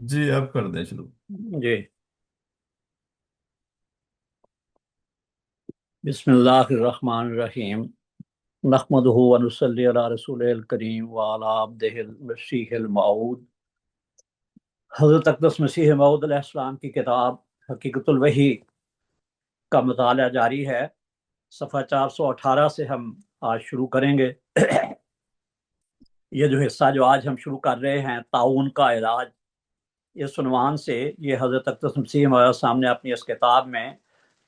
جی آپ کر دیں شروع۔ جی، بسم اللہ الرحمن الرحیم، نحمدہ و نصلی علی رسول الکریم وعلی عبدہ المسیح الموعود۔ حضرت اقدس مسیح موعود علیہ السلام کی کتاب حقیقت الوحی کا مطالعہ جاری ہے۔ صفحہ 418 سے ہم آج شروع کریں گے۔ یہ جو حصہ جو آج ہم شروع کر رہے ہیں، طاعون کا علاج، اس عنوان سے یہ حضرت اقدس مسیح موعود علیہ السلام نے اپنی اس کتاب میں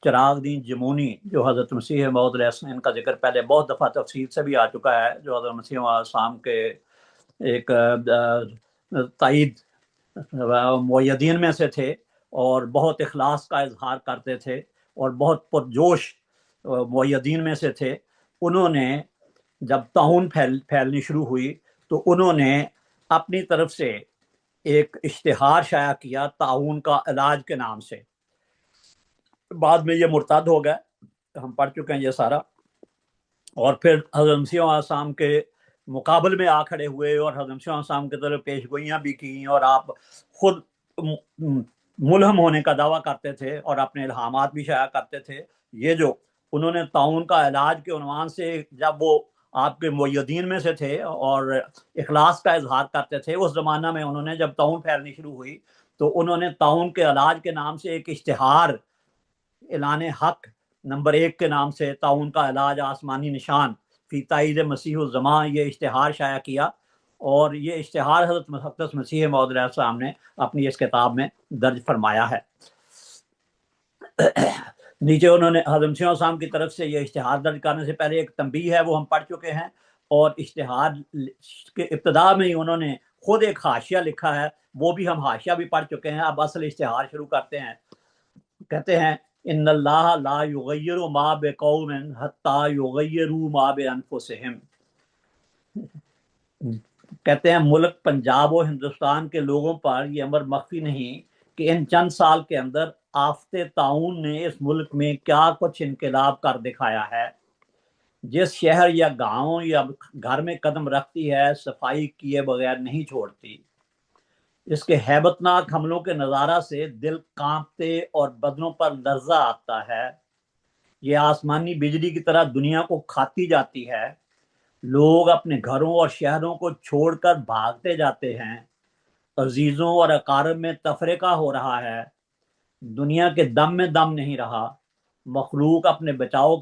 چراغ دین جمونی، جو حضرت مسیح موعود علیہ السلام کا ذکر پہلے بہت دفعہ تفصیل سے بھی آ چکا ہے، جو حضرت مسیح موعود علیہ السلام کے ایک تائید مؤیدین میں سے تھے، اور بہت اخلاص کا اظہار کرتے تھے، اور بہت پرجوش مؤیدین میں سے تھے۔ انہوں نے جب طاعون پھیلنی شروع ہوئی تو انہوں نے اپنی طرف سے ایک اشتہار شائع کیا طاعون کا علاج کے نام سے۔ بعد میں یہ مرتد ہو گئے، ہم پڑھ چکے ہیں یہ سارا، اور پھر حضرت مسیح علیہ السلام کے مقابل میں آ کھڑے ہوئے اور حضرت مسیح علیہ السلام کی طرف پیش گوئیاں بھی کیں، اور آپ خود ملہم ہونے کا دعویٰ کرتے تھے اور اپنے الہامات بھی شائع کرتے تھے۔ یہ جو انہوں نے طاعون کا علاج کے عنوان سے، جب وہ آپ کے مؤیدین میں سے تھے اور اخلاص کا اظہار کرتے تھے، اس زمانہ میں انہوں نے جب طاعون پھیلنی شروع ہوئی تو انہوں نے طاعون کے علاج کے نام سے ایک اشتہار، اعلان حق نمبر 1 کے نام سے، طاعون کا علاج آسمانی نشان فی تائید مسیح الزمان، یہ اشتہار شائع کیا، اور یہ اشتہار حضرت مقدس مسیح موعود علیہ السلام نے اپنی اس کتاب میں درج فرمایا ہے۔ نیچے انہوں نے حضرت مسیح علیہ السلام کی طرف سے یہ اشتہار درج کرنے سے پہلے ایک تنبیہ ہے، وہ ہم پڑھ چکے ہیں، اور اشتہار کے ابتدا میں ہی انہوں نے خود ایک حاشیہ لکھا ہے، وہ بھی ہم حاشیہ بھی پڑھ چکے ہیں۔ اب اصل اشتہار شروع کرتے ہیں۔ کہتے ہیں ان اللہ لا یغیر ما بقوم حتی یغیروا ما بانفسہم۔ کہتے ہیں ملک پنجاب و ہندوستان کے لوگوں پر یہ امر مخفی نہیں کہ ان چند سال کے اندر آفت طاعون نے اس ملک میں کیا کچھ انقلاب کر دکھایا ہے۔ جس شہر یا گاؤں یا گھر میں قدم رکھتی ہے، صفائی کیے بغیر نہیں چھوڑتی۔ اس کے ہیبت ناک حملوں کے نظارہ سے دل کانپتے اور بدنوں پر لرزہ آتا ہے۔ یہ آسمانی بجلی کی طرح دنیا کو کھاتی جاتی ہے۔ لوگ اپنے گھروں اور شہروں کو چھوڑ کر بھاگتے جاتے ہیں۔ عزیزوں اور اقارب میں تفرقہ ہو رہا ہے۔ دنیا کے دم میں دم نہیں رہا۔ مخلوق اپنے بچاؤ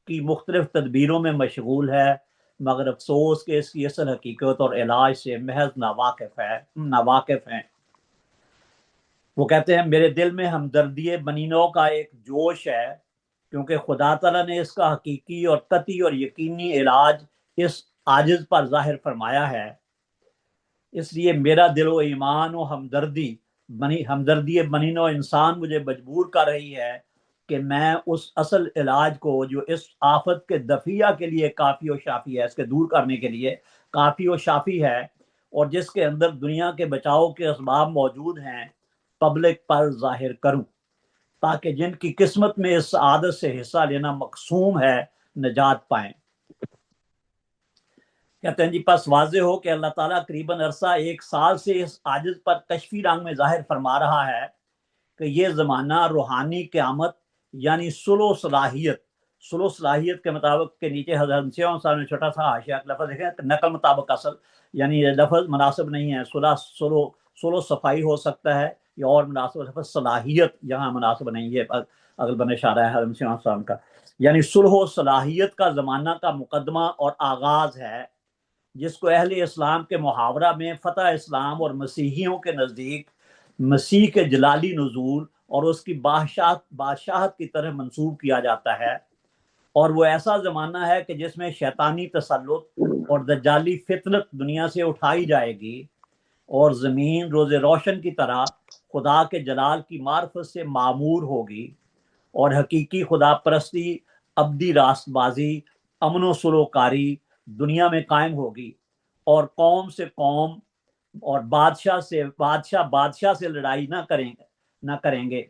کی مختلف تدبیروں میں مشغول ہے، مگر افسوس کہ اس کی اصل حقیقت اور علاج سے محض ناواقف ہیں۔ وہ کہتے ہیں میرے دل میں ہمدردی بنی نوع کا ایک جوش ہے، کیونکہ خدا تعالیٰ نے اس کا حقیقی اور قطعی اور یقینی علاج اس عاجز پر ظاہر فرمایا ہے۔ اس لیے میرا دل و ایمان و ہمدردی بنی نوع انسان مجھے مجبور کر رہی ہے کہ میں اس اصل علاج کو، جو اس آفت کے دفیہ کے لیے کافی و شافی ہے، اس کے دور کرنے کے لیے کافی و شافی ہے، اور جس کے اندر دنیا کے بچاؤ کے اسباب موجود ہیں، پبلک پر ظاہر کروں، تاکہ جن کی قسمت میں اس عادت سے حصہ لینا مقسوم ہے نجات پائیں۔ کہتے ہیں جی پس واضح ہو کہ اللہ تعالیٰ قریباً عرصہ 1 سال سے اس عاجز پر کشفی رنگ میں ظاہر فرما رہا ہے کہ یہ زمانہ روحانی قیامت یعنی سلو صلاحیت کے مطابق، کے نیچے حضرت مسیح صاحب نے چھوٹا سا حاشیہ لفظ دیکھیں، نقل مطابق اصل، یعنی یہ لفظ مناسب نہیں ہے۔ سلو صفائی ہو سکتا ہے، یا اور مناسب لفظ صلاحیت یہاں مناسب نہیں ہے، اگل بن اشارہ ہے حضرت مسیح صاحب کا، یعنی صلح و صلاحیت کا زمانہ کا مقدمہ اور آغاز ہے، جس کو اہل اسلام کے محاورہ میں فتح اسلام اور مسیحیوں کے نزدیک مسیح کے جلالی نزول اور اس کی بادشاہت کی طرح منسوب کیا جاتا ہے۔ اور وہ ایسا زمانہ ہے کہ جس میں شیطانی تسلط اور دجالی فطرت دنیا سے اٹھائی جائے گی، اور زمین روز روشن کی طرح خدا کے جلال کی معرفت سے معمور ہوگی، اور حقیقی خدا پرستی، ابدی راست بازی، امن و سروکاری دنیا میں قائم ہوگی، اور قوم سے قوم اور بادشاہ سے لڑائی نہ کریں گے،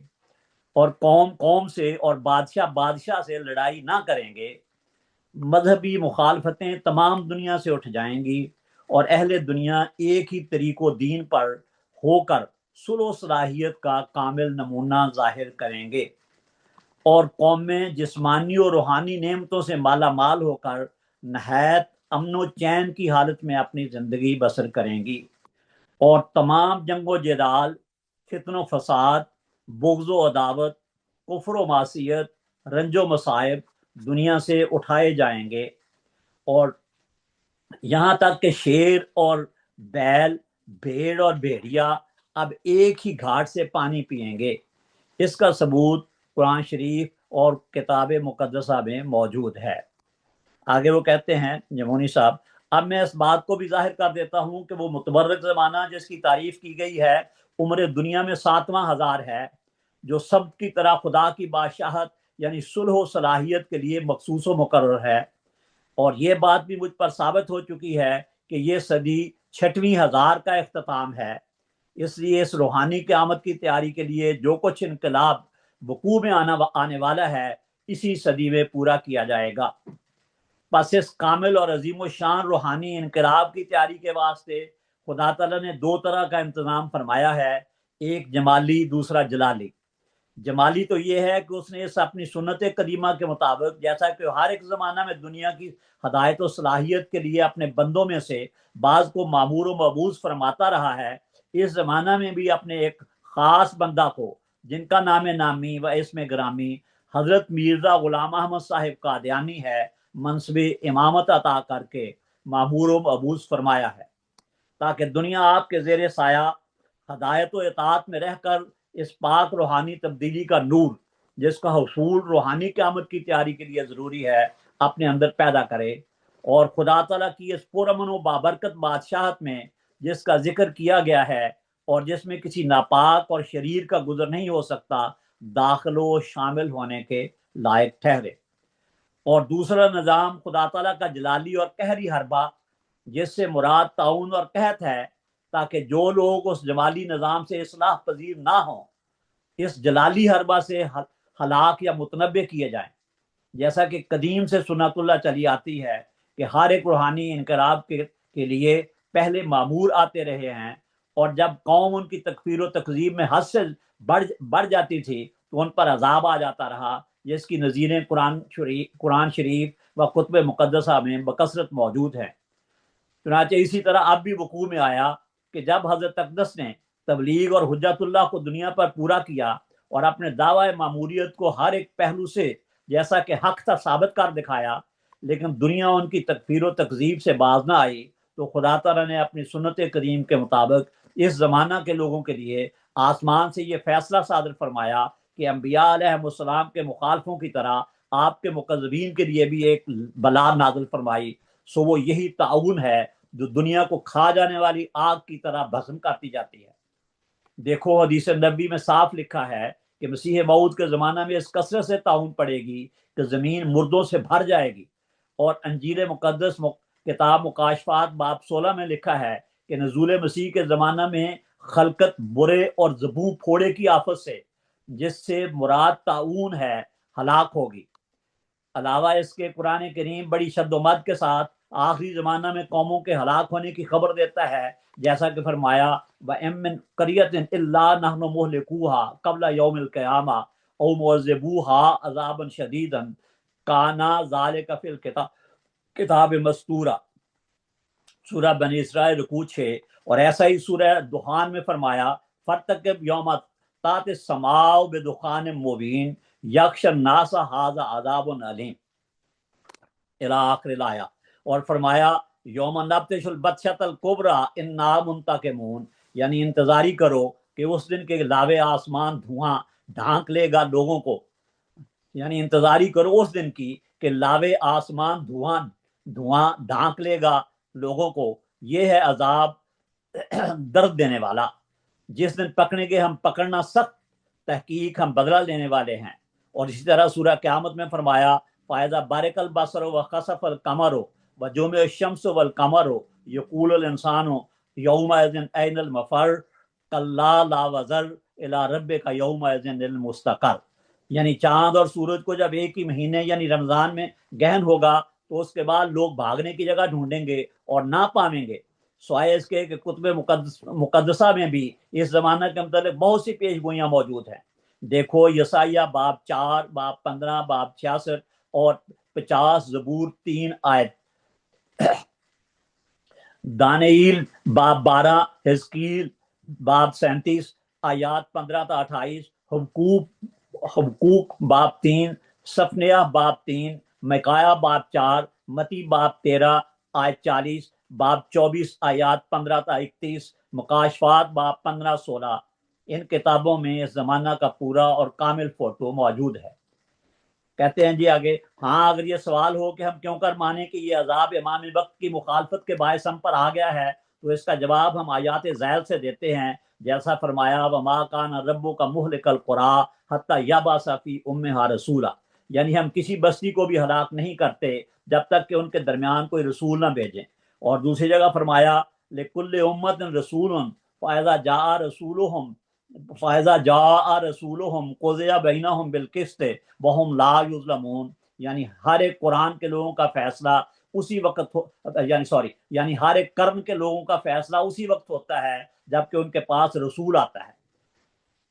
اور قوم سے اور بادشاہ سے لڑائی نہ کریں گے۔ مذہبی مخالفتیں تمام دنیا سے اٹھ جائیں گی، اور اہل دنیا ایک ہی طریق و دین پر ہو کر سلو صلاحیت کا کامل نمونہ ظاہر کریں گے، اور قومیں جسمانی اور روحانی نعمتوں سے مالا مال ہو کر نہایت امن و چین کی حالت میں اپنی زندگی بسر کریں گی، اور تمام جنگ و جدال، فتن و فساد، بغض و عداوت، کفر و معصیت، رنج و مصائب دنیا سے اٹھائے جائیں گے، اور یہاں تک کہ شیر اور بیل، بھیڑ اور بھیڑیا اب ایک ہی گھاٹ سے پانی پئیں گے۔ اس کا ثبوت قرآن شریف اور کتاب مقدسہ میں موجود ہے۔ آگے وہ کہتے ہیں جمونی صاحب، اب میں اس بات کو بھی ظاہر کر دیتا ہوں کہ وہ متبرک زمانہ جس کی تعریف کی گئی ہے عمر دنیا میں 7واں ہزار ہے، جو سب کی طرح خدا کی بادشاہت یعنی صلح و صلاحیت کے لیے مخصوص و مقرر ہے، اور یہ بات بھی مجھ پر ثابت ہو چکی ہے کہ یہ صدی 6ویں ہزار کا اختتام ہے۔ اس لیے اس روحانی قیامت کی تیاری کے لیے جو کچھ انقلاب وقوع میں آنے والا ہے اسی صدی میں پورا کیا جائے گا۔ پس اس کامل اور عظیم و شان روحانی انقلاب کی تیاری کے واسطے خدا تعالیٰ نے 2 طرح کا انتظام فرمایا ہے، ایک جمالی، دوسرا جلالی۔ جمالی تو یہ ہے کہ اس نے اس اپنی سنت قدیمہ کے مطابق، جیسا کہ ہر ایک زمانہ میں دنیا کی ہدایت و صلاحیت کے لیے اپنے بندوں میں سے بعض کو معمور و مبعوث فرماتا رہا ہے، اس زمانہ میں بھی اپنے ایک خاص بندہ کو، جن کا نام نامی و اسم گرامی حضرت میرزا غلام احمد صاحب قادیانی ہے، منصب امامت عطا کر کے معمور و مبعوث فرمایا ہے، تاکہ دنیا آپ کے زیر سایہ ہدایت و اطاعت میں رہ کر اس پاک روحانی تبدیلی کا نور، جس کا حصول روحانی قیامت کی تیاری کے لیے ضروری ہے، اپنے اندر پیدا کرے، اور خدا تعالیٰ کی اس پرامن و بابرکت بادشاہت میں جس کا ذکر کیا گیا ہے اور جس میں کسی ناپاک اور شریر کا گزر نہیں ہو سکتا، داخل و شامل ہونے کے لائق ٹھہرے۔ اور دوسرا نظام خدا تعالیٰ کا جلالی اور قہری حربہ، جس سے مراد تعاون اور قحط ہے، تاکہ جو لوگ اس جمالی نظام سے اصلاح پذیر نہ ہوں اس جلالی حربہ سے ہلاک یا متنبع کیے جائیں۔ جیسا کہ قدیم سے سنت اللہ چلی آتی ہے کہ ہر ایک روحانی انقلاب کے لیے پہلے معمور آتے رہے ہیں، اور جب قوم ان کی تکفیر و تکذیب میں حد سے بڑھ جاتی تھی تو ان پر عذاب آ جاتا رہا، جس کی نظیریں قرآن شریف و کتب مقدسہ میں بکثرت موجود ہیں۔ چنانچہ اسی طرح اب بھی وقوع میں آیا کہ جب حضرت اقدس نے تبلیغ اور حجت اللہ کو دنیا پر پورا کیا اور اپنے دعوی معموریت کو ہر ایک پہلو سے جیسا کہ حق تھا ثابت کر دکھایا، لیکن دنیا ان کی تکفیر و تکذیب سے باز نہ آئی، تو خدا تعالیٰ نے اپنی سنت کریم کے مطابق اس زمانہ کے لوگوں کے لیے آسمان سے یہ فیصلہ صادر فرمایا کہ انبیاء علیہ السلام کے مخالفوں کی طرح آپ کے مکذبین کے لیے بھی ایک بلا نازل فرمائی، سو وہ یہی تعاون ہے جو دنیا کو کھا جانے والی آگ کی طرح بھسم کرتی جاتی ہے۔ دیکھو حدیث نبی میں صاف لکھا ہے کہ مسیح موعود کے زمانہ میں اس کثرت سے تعاون پڑے گی کہ زمین مردوں سے بھر جائے گی، اور انجیل مقدس کتاب مکاشفات باب 16 میں لکھا ہے کہ نزول مسیح کے زمانہ میں خلقت برے اور زبوں پھوڑے کی آفت سے، جس سے مراد تعاون ہے، ہلاک ہوگی۔ علاوہ اس کے قرآن کریم بڑی شد و مد کے ساتھ آخری زمانہ میں قوموں کے ہلاک ہونے کی خبر دیتا ہے، جیسا کہ فرمایا وَإِن مِّن قَرْيَةٍ إِلَّا نَحْنُ مُهْلِكُوهَا قَبْلَ يَوْمِ الْقِيَامَةِ أَوْ مُعَذِّبُوهَا عَذَابًا شَدِيدًا كَانَ ذَلِكَ فِي الْكِتَابِ مَسْطُورًا، سورہ بنی اسرائیل رکوع 6۔ اور ایسا ہی سورہ دخان میں فرمایا فَارْتَقِبْ يَوْمَ تَأْتِي السَّمَاءُ بِدُخَانٍ مُّبِينٍ يَغْشَى النَّاسَ هَٰذَا عَذَابٌ أَلِيمٌ الی آخر الآیہ۔ اور فرمایا یوم نبطش البطشۃ الکبریٰ انا منتقمون، یعنی انتظاری کرو کہ اس دن کے لاوے آسمان دھواں ڈھانک لے گا لوگوں کو، یعنی انتظاری کرو اس دن کی کہ لاوے آسمان دھواں ڈھانک لے گا لوگوں کو، یہ ہے عذاب درد دینے والا، جس دن پکڑیں گے ہم پکڑنا سخت، تحقیق ہم بدلہ لینے والے ہیں۔ اور اسی طرح سورہ قیامت میں فرمایا فَإِذَا بَرِقَ الْبَصَرُ وَخَسَفَ الْقَمَرُ وَجُمِعَ الشَّمْسُ وَالْقَمَرُ يَقُولُ الْإِنسَانُ يَوْمَئِذٍ أَيْنَ الْمَفَرُّ كَلَّا لَا وَزَرَ إِلَىٰ رَبِّكَ يَوْمَئِذٍ الْمُسْتَقَرُّ، یعنی چاند اور سورج کو جب ایک ہی مہینے یعنی رمضان میں گہن ہوگا تو اس کے بعد لوگ بھاگنے کی جگہ ڈھونڈیں گے اور نہ پائیں گے، سوائے اس کے کہ کتب مقدسہ میں بھی اس زمانہ کے متعلق بہت سی پیش گوئیاں موجود ہیں۔ دیکھو یسایہ باب 4، باب 15، باب 66 اور 50، زبور 3 آیت، دانییل باب 12، حزقیل باب 37 آیات 15 تا 28، حبقوق باب 3، صفنیہ باب 3، میکایا باب 4، متی باب 13 آیت 40، باب 24 آیات 15 تا 31، مکاشفات باب 15 16۔ ان کتابوں میں اس زمانہ کا پورا اور کامل فوٹو موجود ہے۔ کہتے ہیں جی آگے، ہاں اگر یہ سوال ہو کہ ہم کیوں کر مانیں کہ یہ عذاب امام وقت کی مخالفت کے باعث ہم پر آ گیا ہے، تو اس کا جواب ہم آیات ذیل سے دیتے ہیں، جیسا فرمایا وما کان ربک مہلک القری حتی یبعث فی امہا رسولا، یعنی ہم کسی بستی کو بھی ہلاک نہیں کرتے جب تک کہ ان کے درمیان کوئی رسول نہ بھیجیں۔ اور دوسری جگہ فرمایا لکل امت رسول فاذا جاء رسولہم قضی بینہم بالقسط وہم لا یظلمون، یعنی ہر ایک قرآن کے لوگوں کا فیصلہ اسی وقت یعنی ہر ایک قرن کے لوگوں کا فیصلہ اسی وقت ہوتا ہے جب کہ ان کے پاس رسول آتا ہے۔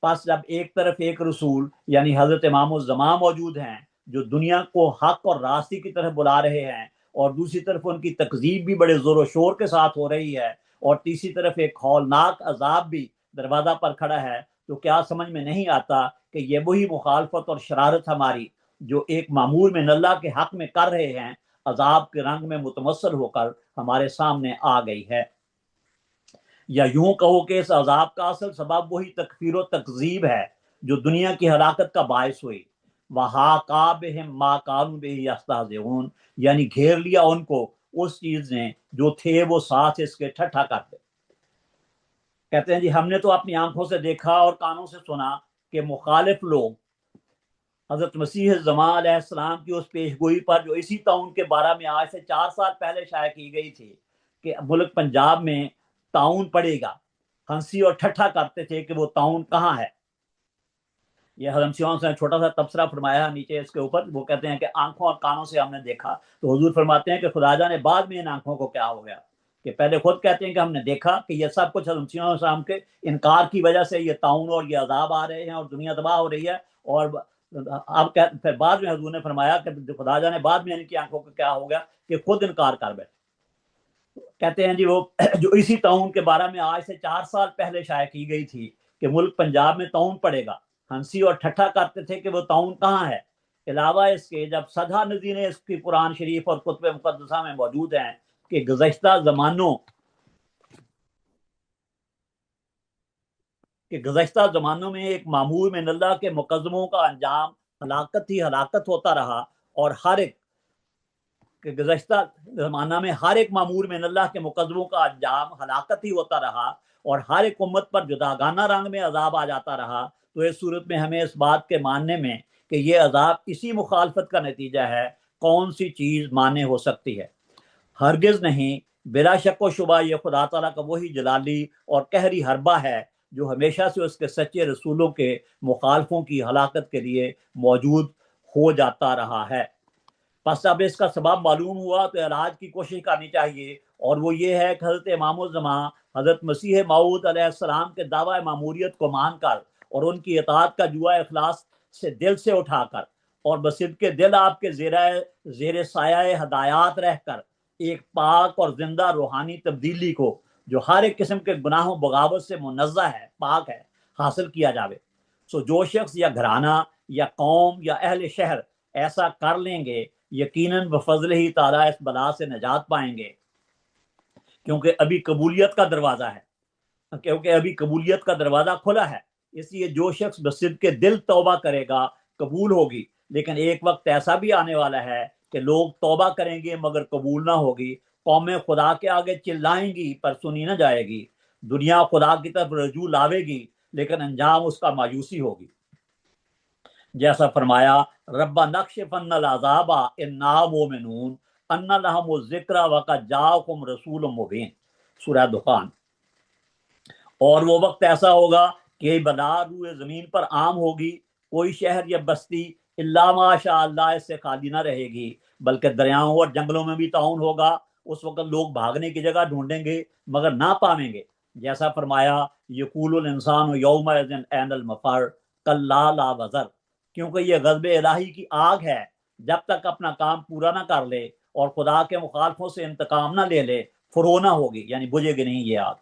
پس جب ایک طرف ایک رسول یعنی حضرت امام الزمان موجود ہیں جو دنیا کو حق اور راستی کی طرف بلا رہے ہیں، اور دوسری طرف ان کی تکذیب بھی بڑے زور و شور کے ساتھ ہو رہی ہے، اور تیسری طرف ایک ہولناک عذاب بھی دروازہ پر کھڑا ہے، تو کیا سمجھ میں نہیں آتا کہ یہ وہی مخالفت اور شرارت ہماری جو ایک معمول من اللہ کے حق میں کر رہے ہیں، عذاب کے رنگ میں متمثل ہو کر ہمارے سامنے آ گئی ہے۔ یا یوں کہو کہ اس عذاب کا اصل سبب وہی تکفیر و تکذیب ہے جو دنیا کی ہلاکت کا باعث ہوئی۔ وَحَاقَ بِهِم مَا كَانُوا بِهِ يَسْتَهْزِئُونَ، یعنی گھیر لیا ان کو اس چیز نے جو تھے وہ ساتھ اس کے ٹھٹھا کرتے۔ کہتے ہیں جی ہم نے تو اپنی آنکھوں سے دیکھا اور کانوں سے سنا کہ مخالف لوگ حضرت مسیح زمان علیہ السلام کی اس پیش گوئی پر جو اسی طاعون کے بارے میں آج سے 4 سال پہلے شائع کی گئی تھی کہ ملک پنجاب میں طاعون پڑے گا، ہنسی اور ٹھٹھا کرتے تھے کہ وہ طاعون کہاں ہے۔ یہ حضرت سیون سے چھوٹا سا تبصرہ فرمایا نیچے اس کے اوپر، وہ کہتے ہیں کہ آنکھوں اور کانوں سے ہم نے دیکھا، تو حضور فرماتے ہیں کہ خدا جانے بعد میں ان آنکھوں کو کیا ہو گیا، کہ پہلے خود کہتے ہیں کہ ہم نے دیکھا کہ یہ سب کچھ حضرت سیون السلام کے انکار کی وجہ سے یہ طاعون اور یہ عذاب آ رہے ہیں اور دنیا تباہ ہو رہی ہے، اور اب پھر بعد میں حضور نے فرمایا کہ خدا جانے بعد میں ان کی آنکھوں کو کیا ہو گیا کہ خود انکار کر بیٹھے۔ کہتے ہیں جی وہ جو اسی طاعون کے بارے میں آج سے 4 سال پہلے شائع کی گئی تھی کہ ملک پنجاب میں طاعون پڑے گا، ہنسی اور ٹھٹھا کرتے تھے کہ وہ طاعون کہاں ہے۔ علاوہ اس کے جب سدھا نظیریں اس کی قرآن شریف اور کتب مقدسہ میں موجود ہیں کہ گزشتہ زمانوں میں ایک معمول من اللہ کے مقدموں کا انجام ہلاکت ہی ہلاکت ہوتا رہا، اور ہر ایک کہ گزشتہ زمانہ میں ہر ایک معمول من اللہ کے مقدموں کا انجام ہلاکت ہی ہوتا رہا، اور ہر ایک امت پر جداگانہ رنگ میں عذاب آ جاتا رہا، تو اس صورت میں ہمیں اس بات کے ماننے میں کہ یہ عذاب اسی مخالفت کا نتیجہ ہے، کون سی چیز مانے ہو سکتی ہے؟ ہرگز نہیں، بلا شک و شبہ یہ خدا تعالیٰ کا وہی جلالی اور قہری حربہ ہے جو ہمیشہ سے اس کے سچے رسولوں کے مخالفوں کی ہلاکت کے لیے موجود ہو جاتا رہا ہے۔ پس اب اس کا سبب معلوم ہوا تو علاج کی کوشش کرنی چاہیے، اور وہ یہ ہے کہ حضرت امام الزمان حضرت مسیح موعود علیہ السلام کے دعوی معموریت کو مان کر اور ان کی اطاعت کا جوا اخلاص سے دل سے اٹھا کر، اور بصدق دل آپ کے زیر سایہ ہدایات رہ کر ایک پاک اور زندہ روحانی تبدیلی کو جو ہر ایک قسم کے گناہوں بغاوت سے منزہ ہے، پاک ہے، حاصل کیا جاوے۔ سو جو شخص یا گھرانہ یا قوم یا اہل شہر ایسا کر لیں گے، یقیناً بفضل ہی تعالیٰ اس بلا سے نجات پائیں گے، کیونکہ ابھی قبولیت کا دروازہ کھلا ہے۔ اس لیے جو شخص بصدق کے دل توبہ کرے گا قبول ہوگی، لیکن ایک وقت ایسا بھی آنے والا ہے کہ لوگ توبہ کریں گے مگر قبول نہ ہوگی، قومیں خدا کے آگے چلائیں گی پر سنی نہ جائے گی، دنیا خدا کی طرف رجوع لاوے گی لیکن انجام اس کا مایوسی ہوگی۔ جیسا فرمایا رب نکشفن العذاب انا مومنون ان لہم الذکر وقد جاءکم رسول مبین، سورہ دخان۔ اور وہ وقت ایسا ہوگا کہ بلا روئے زمین پر عام ہوگی، کوئی شہر یا بستی الا ماشاء اللہ اس سے خالی نہ رہے گی، بلکہ دریاؤں اور جنگلوں میں بھی طاعون ہوگا، اس وقت لوگ بھاگنے کی جگہ ڈھونڈیں گے مگر نہ پاویں گے. جیسا فرمایا یقول الانسان یومئذ این المفر کلا لا وزر، کیونکہ یہ غضب الہی کی آگ ہے، جب تک اپنا کام پورا نہ کر لے اور خدا کے مخالفوں سے انتقام نہ لے لے فرونا ہوگی، یعنی بجھے گی نہیں یہ آگ.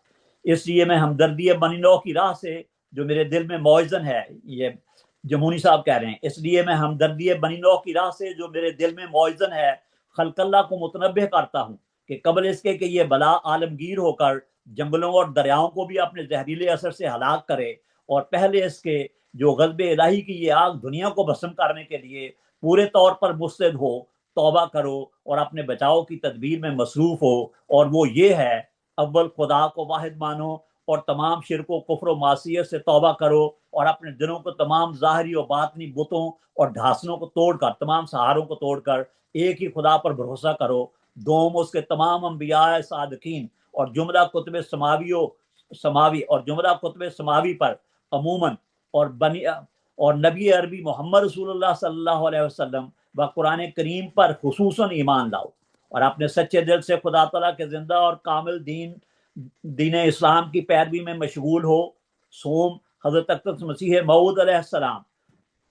اس لیے میں ہمدردی بنی نوع کی راہ سے جو میرے دل میں موزن ہے، یہ جمونی صاحب کہہ رہے ہیں، اس لیے میں ہمدردی بنی نوع کی راہ سے جو میرے دل میں موزن ہے خلق اللہ کو متنبہ کرتا ہوں کہ قبل اس کے کہ یہ بلا عالمگیر ہو کر جنگلوں اور دریاؤں کو بھی اپنے زہریلے اثر سے ہلاک کرے، اور پہلے اس کے جو غضب الہی کی یہ آگ دنیا کو بھسم کرنے کے لیے پورے طور پر مستعد ہو، توبہ کرو اور اپنے بچاؤ کی تدبیر میں مصروف ہو. اور وہ یہ ہے، اول خدا کو واحد مانو اور تمام شرک و کفر و معصیت سے توبہ کرو، اور اپنے دلوں کو تمام ظاہری و باطنی بتوں اور ڈھاسنوں کو توڑ کر، تمام سہاروں کو توڑ کر ایک ہی خدا پر بھروسہ کرو. دوم اس کے تمام انبیاء صادقین اور جملہ کتب سماوی پر عموماً اور نبی عربی محمد رسول اللہ صلی اللہ علیہ وسلم و قرآن کریم پر خصوصاً ایمان لاؤ، اور اپنے سچے دل سے خدا تعالیٰ کے زندہ اور کامل دین اسلام کی پیروی میں مشغول ہو. سوم حضرت اقدس مسیح موعود علیہ السلام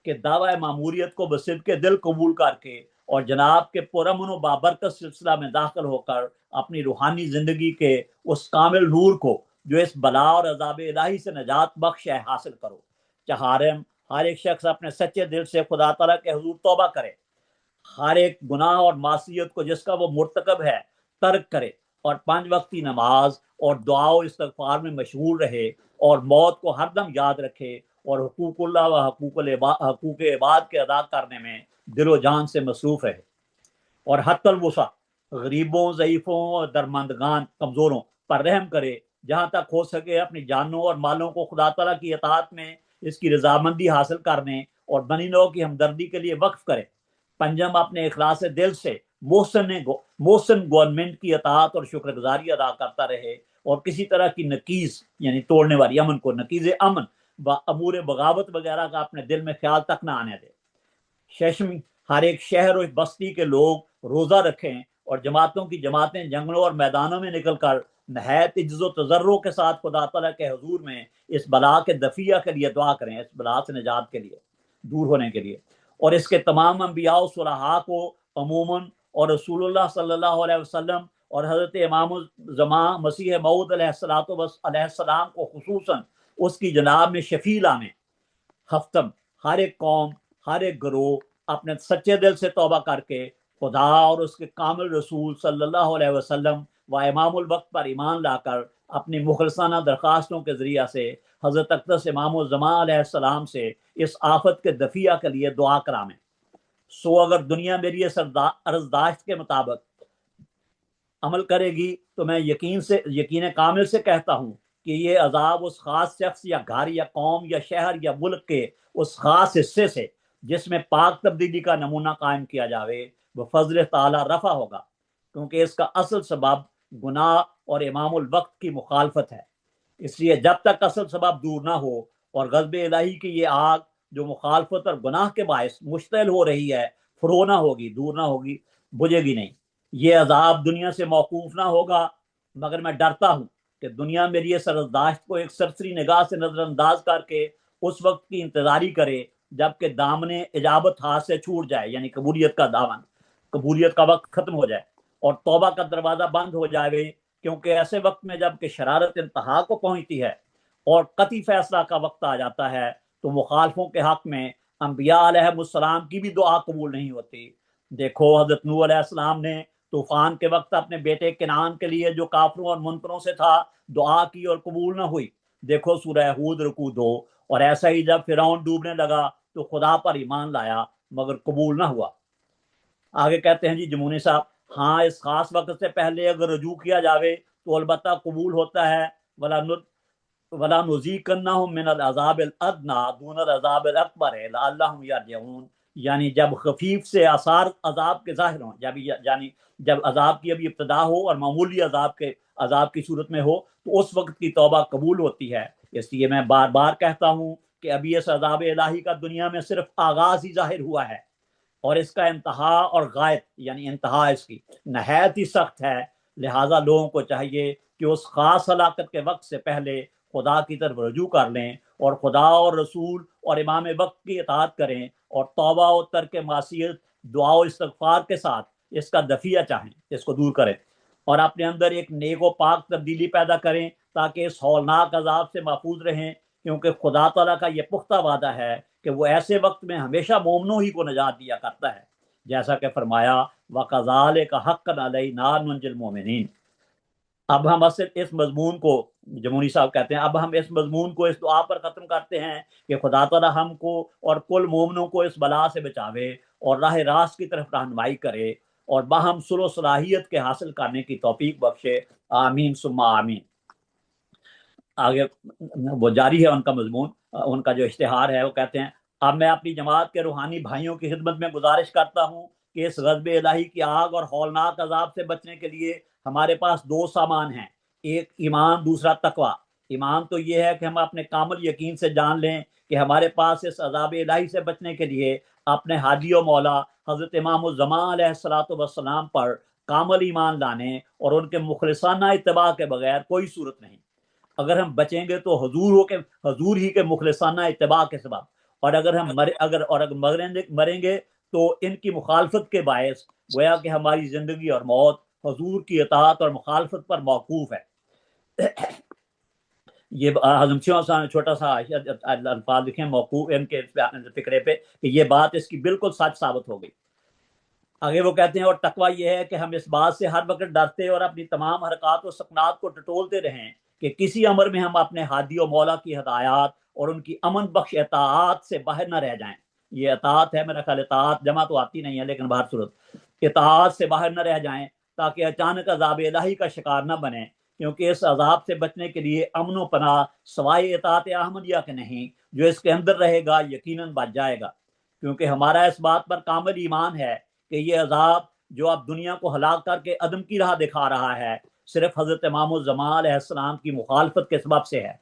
کے دعوی معموریت کو بصدق کے دل قبول کر کے اور جناب کے پرامن و بابرکت سلسلہ میں داخل ہو کر اپنی روحانی زندگی کے اس کامل نور کو جو اس بلا اور عذاب الہی سے نجات بخش ہے حاصل کرو. چہارم، ہر ایک شخص اپنے سچے دل سے خدا تعالیٰ کے حضور توبہ کرے، ہر ایک گناہ اور معصیت کو جس کا وہ مرتکب ہے ترک کرے، اور 5 وقتی نماز اور دعا و استغفار میں مشغول رہے، اور موت کو ہر دم یاد رکھے، اور حقوق اللہ و حقوق عباد کے ادا کرنے میں دل و جان سے مصروف رہے، اور حتی الوسع غریبوں، ضعیفوں اور درماندگان کمزوروں پر رحم کرے، جہاں تک ہو سکے اپنی جانوں اور مالوں کو خدا تعالیٰ کی اطاعت میں اس کی رضامندی حاصل کرنے اور بنی نوع کی ہمدردی کے لیے وقف کرے. پنجم، اپنے اخلاص دل سے محسن گورنمنٹ کی اطاعت اور شکر گزاری ادا کرتا رہے، اور کسی طرح کی نقیض یعنی توڑنے والی امن کو نقیض امن و امور بغاوت وغیرہ کا اپنے دل میں خیال تک نہ آنے دے. ششم، ہر ایک شہر اور بستی کے لوگ روزہ رکھیں اور جماعتوں کی جماعتیں جنگلوں اور میدانوں میں نکل کر نہایت عجز و تضرع کے ساتھ خدا تعالیٰ کے حضور میں اس بلا کے دفیہ کے لیے دعا کریں، اس بلا سے نجات کے لیے، دور ہونے کے لیے. اور اس کے تمام انبیاء و صلحاء کو عموماً اور رسول اللہ صلی اللہ علیہ وسلم اور حضرت امام الزمان مسیح موعود علیہ السلام کو خصوصاً اس کی جناب میں شفیع لانے. ہفتم، ہر ایک قوم، ہر ایک گروہ اپنے سچے دل سے توبہ کر کے خدا اور اس کے کامل رسول صلی اللہ علیہ وسلم و امام الوقت پر ایمان لا کر اپنی مخلصانہ درخواستوں کے ذریعہ سے حضرت اقدس امام الزمان علیہ السلام سے اس آفت کے دفیہ کے لیے دعا کرامیں. سو اگر دنیا میری اس عرضداشت کے مطابق عمل کرے گی تو میں یقین کامل سے کہتا ہوں کہ یہ عذاب اس خاص شخص یا گھر یا قوم یا شہر یا ملک کے اس خاص حصے سے جس میں پاک تبدیلی کا نمونہ قائم کیا جاوے وہ فضل تعالی رفع ہوگا، کیونکہ اس کا اصل سبب گناہ اور امام الوقت کی مخالفت ہے. اس لیے جب تک اصل سبب دور نہ ہو اور غضب الہی کی یہ آگ جو مخالفت اور گناہ کے باعث مشتعل ہو رہی ہے فرو نہ ہوگی، دور نہ ہوگی، بجھے گی نہیں. یہ عذاب دنیا سے موقوف نہ ہوگا، مگر میں ڈرتا ہوں کہ دنیا میری اس عرضداشت کو ایک سرسری نگاہ سے نظر انداز کر کے اس وقت کی انتظاری کرے جب کہ دامن اجابت ہاتھ سے چھوٹ جائے، یعنی قبولیت کا دامن، قبولیت کا وقت ختم ہو جائے اور توبہ کا دروازہ بند ہو جائے. کیونکہ ایسے وقت میں جب کہ شرارت انتہا کو پہنچتی ہے اور قطعی فیصلہ کا وقت آ جاتا ہے تو مخالفوں کے حق میں انبیاء علیہ السلام کی بھی دعا قبول نہیں ہوتی. دیکھو حضرت نوح علیہ السلام نے طوفان کے وقت اپنے بیٹے کنعان کے لیے جو کافروں اور منکروں سے تھا دعا کی اور قبول نہ ہوئی. دیکھو سورہ ہود رکوع 2. اور ایسا ہی جب فرعون ڈوبنے لگا تو خدا پر ایمان لایا مگر قبول نہ ہوا. آگے کہتے ہیں جی جمونی صاحب، ہاں اس خاص وقت سے پہلے اگر رجوع کیا جاوے تو البتہ قبول ہوتا ہے. وَلَا نُذِيقَنَّهُم مِّنَ الْعَذَابِ الْأَدْنَىٰ دُونَ الْعَذَابِ الْأَكْبَرِ لَعَلَّهُمْ يَرْجِعُونَ، یعنی جب خفیف سے آثار عذاب کے ظاہر ہوں، جب عذاب کی ابھی ابتدا ہو اور معمولی عذاب کی صورت میں ہو تو اس وقت کی توبہ قبول ہوتی ہے. اس لیے میں بار بار کہتا ہوں کہ ابھی اس عذاب الہی کا دنیا میں صرف آغاز ہی ظاہر ہوا ہے، اور اس کا انتہا اور غایت یعنی انتہا اس کی نہایت ہی سخت ہے. لہٰذا لوگوں کو چاہیے کہ اس خاص ہلاکت کے وقت سے پہلے خدا کی طرف رجوع کر لیں اور خدا اور رسول اور امام وقت کی اطاعت کریں اور توبہ و ترک معصیت، دعا و استغفار کے ساتھ اس کا دفیہ چاہیں، اس کو دور کریں اور اپنے اندر ایک نیک و پاک تبدیلی پیدا کریں تاکہ اس ہولناک عذاب سے محفوظ رہیں، کیونکہ خدا تعالیٰ کا یہ پختہ وعدہ ہے کہ وہ ایسے وقت میں ہمیشہ مومنوں ہی کو نجات دیا کرتا ہے، جیسا کہ فرمایا وَكَذَلِكَ حَقًّا عَلَيْنَا نُنْجِي الْمُؤْمِنِينَ۔ اب ہم اصل اس مضمون کو، جمہوری صاحب کہتے ہیں، اب ہم اس مضمون کو اس دعا پر ختم کرتے ہیں کہ خدا تعالی ہم کو اور کل مومنوں کو اس بلا سے بچاوے اور راہ راست کی طرف رہنمائی کرے اور باہم صلح و صلاحیت کے حاصل کرنے کی توفیق بخشے، آمین ثم آمین۔ آگے وہ جاری ہے ان کا مضمون، ان کا جو اشتہار ہے، وہ کہتے ہیں اب میں اپنی جماعت کے روحانی بھائیوں کی خدمت میں گزارش کرتا ہوں کہ اس غضب الہی کی آگ اور ہولناک عذاب سے بچنے کے لیے ہمارے پاس دو سامان ہیں، ایک ایمان، دوسرا تقوی۔ ایمان تو یہ ہے کہ ہم اپنے کامل یقین سے جان لیں کہ ہمارے پاس اس عذاب الہی سے بچنے کے لیے اپنے ہادی و مولا حضرت امام الزمان علیہ الصلوۃ والسلام پر کامل ایمان لانے اور ان کے مخلصانہ اتباع کے بغیر کوئی صورت نہیں۔ اگر ہم بچیں گے تو حضور ہی کے مخلصانہ اتباع کے سبب، اور اگر ہم مریں گے تو ان کی مخالفت کے باعث گویا کہ ہماری زندگی اور موت حضور کی اطاعت اور مخالفت پر موقوف ہے۔ یہ چھوٹا سا الفاظ لکھیں موقوف ان کے فکرے پہ کہ یہ بات اس کی بالکل سچ ثابت ہو گئی۔ آگے وہ کہتے ہیں اور تقویٰ یہ ہے کہ ہم اس بات سے ہر وقت ڈرتے اور اپنی تمام حرکات و سکنات کو ٹٹولتے رہیں کہ کسی امر میں ہم اپنے ہادی و مولا کی ہدایات اور ان کی امن بخش اطاعت سے باہر نہ رہ جائیں۔ یہ اطاعت ہے، میرا خیال اطاعت جمع تو آتی نہیں ہے لیکن بہر صورت اطاعت سے باہر نہ رہ جائیں تاکہ اچانک عذاب الہی کا شکار نہ بنیں، کیونکہ اس عذاب سے بچنے کے لیے امن و پناہ سوائے اطاعت احمدیہ کے نہیں، جو اس کے اندر رہے گا یقیناً بچ جائے گا، کیونکہ ہمارا اس بات پر کامل ایمان ہے کہ یہ عذاب جو اب دنیا کو ہلاک کر کے عدم کی راہ دکھا رہا ہے صرف حضرت امام الزمان علیہ السلام کی مخالفت کے سبب سے ہے۔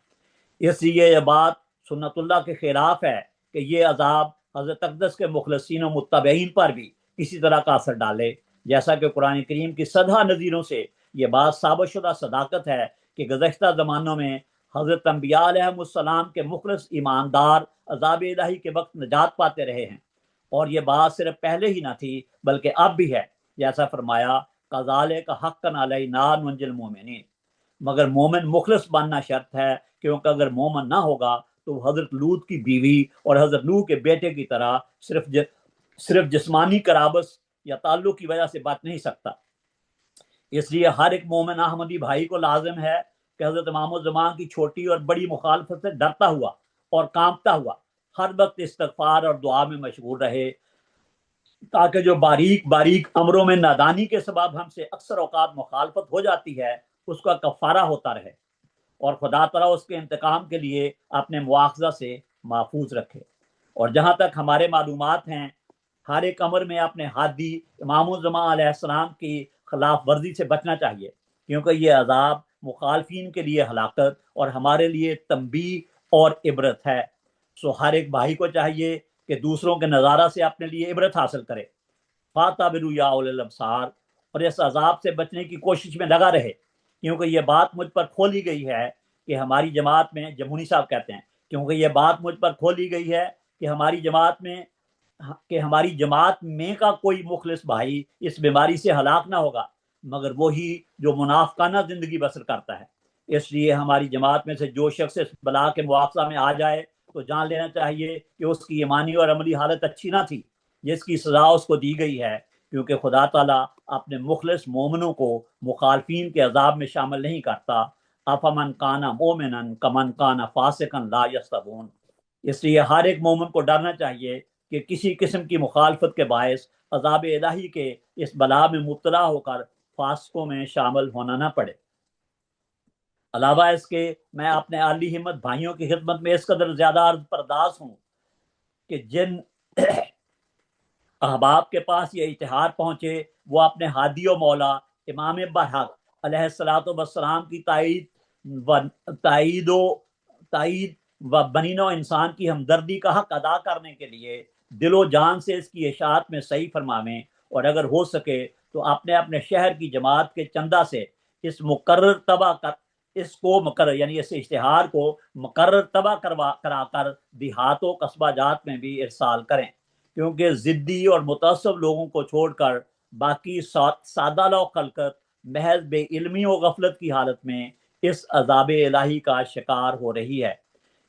اس لیے یہ بات سنت اللہ کے خلاف ہے کہ یہ عذاب حضرت اقدس کے مخلصین و متبعین پر بھی کسی طرح کا اثر ڈالے، جیسا کہ قرآن کریم کی سدھا نظیروں سے یہ بات ثابت شدہ صداقت ہے کہ گزشتہ زمانوں میں حضرت انبیاء علیہ السلام کے مخلص ایماندار عذاب الہی کے وقت نجات پاتے رہے ہیں، اور یہ بات صرف پہلے ہی نہ تھی بلکہ اب بھی ہے، جیسا فرمایا کذالک حقا علینا ننجی المؤمنین۔ مگر مومن مخلص بننا شرط ہے، کیونکہ اگر مومن نہ ہوگا تو حضرت لوط کی بیوی اور حضرت نوح کے بیٹے کی طرح صرف جسمانی قرابت یا تعلق کی وجہ سے بچ نہیں سکتا۔ اس لیے ہر ایک مومن احمدی بھائی کو لازم ہے کہ حضرت امام الزمان کی چھوٹی اور بڑی مخالفت سے ڈرتا ہوا اور کانپتا ہوا ہر وقت استغفار اور دعا میں مشغول رہے، تاکہ جو باریک باریک امروں میں نادانی کے سبب ہم سے اکثر اوقات مخالفت ہو جاتی ہے اس کا کفارہ ہوتا رہے اور خدا تعالیٰ اس کے انتقام کے لیے اپنے مواخذہ سے محفوظ رکھے۔ اور جہاں تک ہمارے معلومات ہیں، ہر ایک امر میں اپنے ہادی امام الزمان علیہ السلام کی خلاف ورزی سے بچنا چاہیے، کیونکہ یہ عذاب مخالفین کے لیے ہلاکت اور ہمارے لیے تنبیہ اور عبرت ہے۔ سو ہر ایک بھائی کو چاہیے کہ دوسروں کے نظارہ سے اپنے لیے عبرت حاصل کرے، فَاعْتَبِرُوا يَا أُولِي الْأَبْصَارِ، اور اس عذاب سے بچنے کی کوشش میں لگا رہے، کیونکہ یہ بات مجھ پر کھولی گئی ہے کہ ہماری جماعت میں، جمہوری صاحب کہتے ہیں، کیونکہ یہ بات مجھ پر کھولی گئی ہے کہ ہماری جماعت میں کا کوئی مخلص بھائی اس بیماری سے ہلاک نہ ہوگا مگر وہی جو منافقانہ زندگی بسر کرتا ہے۔ اس لیے ہماری جماعت میں سے جو شخص اس بلا کے مواخذہ میں آ جائے تو جان لینا چاہیے کہ اس کی ایمانی اور عملی حالت اچھی نہ تھی جس کی سزا اس کو دی گئی ہے، کیونکہ خدا تعالیٰ اپنے مخلص مومنوں کو مخالفین کے عذاب میں شامل نہیں کرتا۔ افمن کان مومنا کمن کان فاسقا لا یستوون۔ اس لیے ہر ایک مومن کو ڈرنا چاہیے کہ کسی قسم کی مخالفت کے باعث عذاب الہی کے اس بلا میں مبتلا ہو کر فاسقوں میں شامل ہونا نہ پڑے۔ علاوہ اس کے میں اپنے عالی ہمت بھائیوں کی خدمت میں اس قدر زیادہ عرض پرداز ہوں کہ جن احباب کے پاس یہ اشتہار پہنچے وہ اپنے ہادی و مولا امام برحق علیہ الصلوۃ والسلام کی تائید و بنین و انسان کی ہمدردی کا حق ادا کرنے کے لیے دل و جان سے اس کی اشاعت میں صحیح فرماویں، اور اگر ہو سکے تو آپ نے اپنے شہر کی جماعت کے چندہ سے اس مقرر تباہ کر اس کو مقرر یعنی اس اشتہار کو مقرر تباہ کرا کر دیہاتوں قصبہ جات میں بھی ارسال کریں، کیونکہ ضدی اور متعصب لوگوں کو چھوڑ کر باقی سادہ لو خلقت محض بے علمی و غفلت کی حالت میں اس عذاب الہی کا شکار ہو رہی ہے۔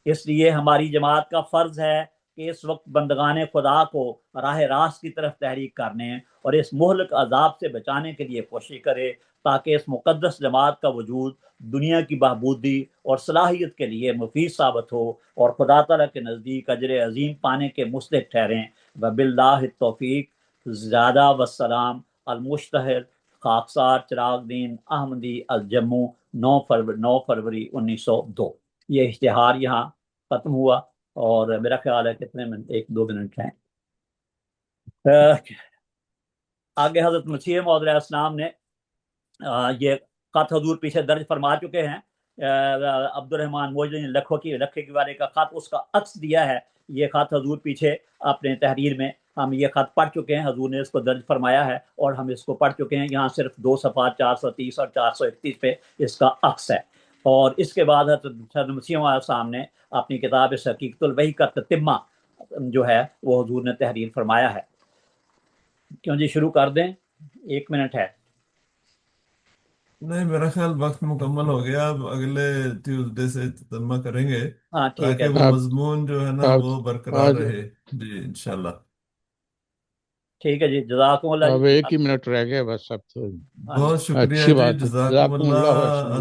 اس لیے ہماری جماعت کا فرض ہے کہ اس وقت بندگان خدا کو راہ راست کی طرف تحریک کرنے اور اس مہلک عذاب سے بچانے کے لیے کوشش کرے، تاکہ اس مقدس جماعت کا وجود دنیا کی بہبودی اور صلاحیت کے لیے مفید ثابت ہو اور خدا تعالیٰ کے نزدیک اجر عظیم پانے کے مستحق ٹھہریں۔ وباللہ التوفیق۔ زیادہ وسلام۔ المشتہر خاکسار چراغ دین احمدی الجموں، 9 فروری 1902۔ یہ اشتہار یہاں ختم ہوا، اور میرا خیال ہے کتنے منٹ، 1-2 منٹ ہیں۔ آگے حضرت مسیح موعود علیہ السلام نے یہ خط حضور پیچھے درج فرما چکے ہیں۔ عبد الرحمن موجودی نے لکھے کی والے کا خط، اس کا عکس دیا ہے۔ یہ خط حضور پیچھے اپنے تحریر میں ہم یہ خط پڑھ چکے ہیں، حضور نے اس کو درج فرمایا ہے اور ہم اس کو پڑھ چکے ہیں۔ یہاں صرف 2 صفحات 430 اور 431 پہ اس کا عکس ہے۔ اور اس کے بعد حضرت مسیح علیہ السلام نے اپنی کتاب اس حقیقت الوحی کا تتمہ جو ہے وہ حضور نے تحریر فرمایا ہے۔ کیوں جی شروع کر دیں؟ 1 منٹ ہے۔ نہیں، میرا خیال وقت مکمل ہو گیا، اب اگلے ٹیوزڈے سے ترجمہ کریں گے ہاں ٹھیک ہے۔ تاکہ وہ مضمون جو ہے نا وہ برقرار رہے۔ جی انشاءاللہ۔ ٹھیک ہے جی، جزاکم اللہ اب جی۔ 1 ہی منٹ رہ گیا بس، اب تو بہت شکریہ اچھی جی، بات ہے، جزاکم جزاکم اللہ اللہ۔ خیر۔